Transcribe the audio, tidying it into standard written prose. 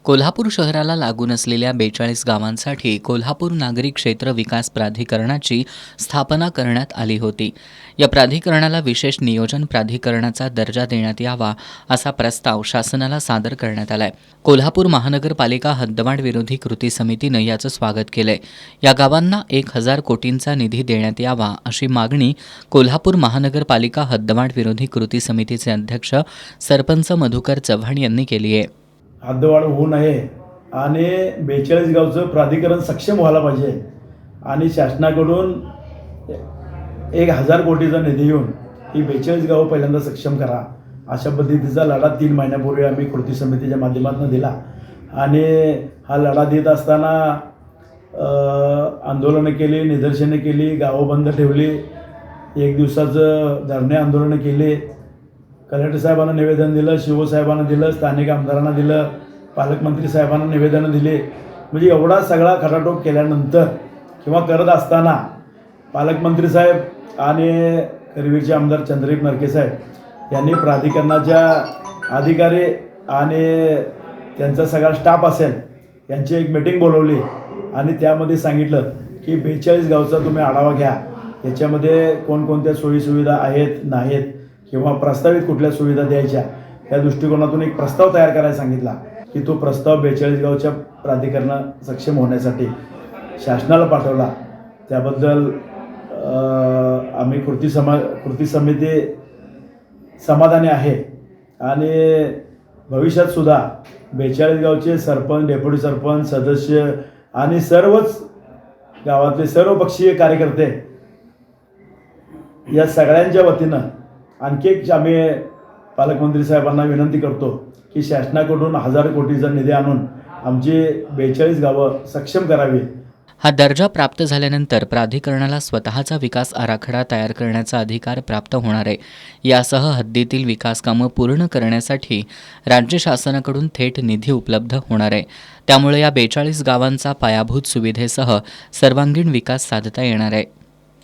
कोल्हापूर शहराला लागून असलेल्या 42 गावांसाठी कोल्हापूर नागरी क्षेत्र विकास प्राधिकरणाची स्थापना करण्यात आली होती. या प्राधिकरणाला विशेष नियोजन प्राधिकरणाचा दर्जा देण्यात यावा असा प्रस्ताव शासनाला सादर करण्यात आलाय. कोल्हापूर महानगरपालिका हद्दवाढ विरोधी कृती समितीनं याचं स्वागत केलंय. या गावांना 1000 कोटींचा निधी देण्यात यावा अशी मागणी कोल्हापूर महानगरपालिका हद्दवाढ विरोधी कृती समितीचे अध्यक्ष सरपंच मधुकर चव्हाण यांनी केली आहे. हद्दवाढ होऊ नये आणि 42 गावचं प्राधिकरण सक्षम व्हायला पाहिजे आणि शासनाकडून 1000 कोटीचा निधी येऊन ही 42 गावं पहिल्यांदा सक्षम करा अशा पद्धतीचा लढा 3 महिन्यापूर्वी आम्ही कृती समितीच्या माध्यमातून दिला. आणि हा लढा देत असताना आंदोलनं केली, निदर्शनं केली, गावं बंद ठेवली, 1 दिवसाचं धरणे आंदोलनं केले. कलेक्टर साहेबांना निवेदन दिलं, शिवसाहेबांना दिलं, स्थानिक आमदारांना दिलं, पालकमंत्री साहेबांना निवेदनं दिले. म्हणजे एवढा सगळा खटाटोप केल्यानंतर किंवा करत असताना पालकमंत्री साहेब आणि करवीरचे आमदार चंद्रदीप नरके साहेब यांनी प्राधिकरणाच्या अधिकारी आणि त्यांचा सगळा स्टाफ असेल यांची एक मीटिंग बोलवली आणि त्यामध्ये सांगितलं की 42 गावचा तुम्ही आढावा घ्या. याच्यामध्ये कोणकोणत्या सोयीसुविधा आहेत नाहीत किंवा प्रस्तावित कुठल्या सुविधा द्यायच्या या दृष्टिकोनातून एक प्रस्ताव तयार करायला सांगितला की तो प्रस्ताव 42 गावच्या प्राधिकरण सक्षम होण्यासाठी शासनाला पाठवला. त्याबद्दल आम्ही कृती समिती समाधानी आहे आणि भविष्यातसुद्धा 42 गावचे सरपंच, डेप्युटी सरपंच, सदस्य आणि सर्वच गावातले सर्वपक्षीय कार्यकर्ते या सगळ्यांच्या वतीनं आणखी एक आम्ही पालकमंत्री साहेबांना विनंती करतो की शासनाकडून 1000 कोटीचा निधी आणून आमची 42 गावं सक्षम करावी. हा दर्जा प्राप्त झाल्यानंतर प्राधिकरणाला स्वतःचा विकास आराखडा तयार करण्याचा अधिकार प्राप्त होणार आहे. यासह हद्दीतील विकास कामं पूर्ण करण्यासाठी राज्य शासनाकडून थेट निधी उपलब्ध होणार आहे. त्यामुळे या 42 गावांचा पायाभूत सुविधेसह सर्वांगीण विकास साधता येणार आहे.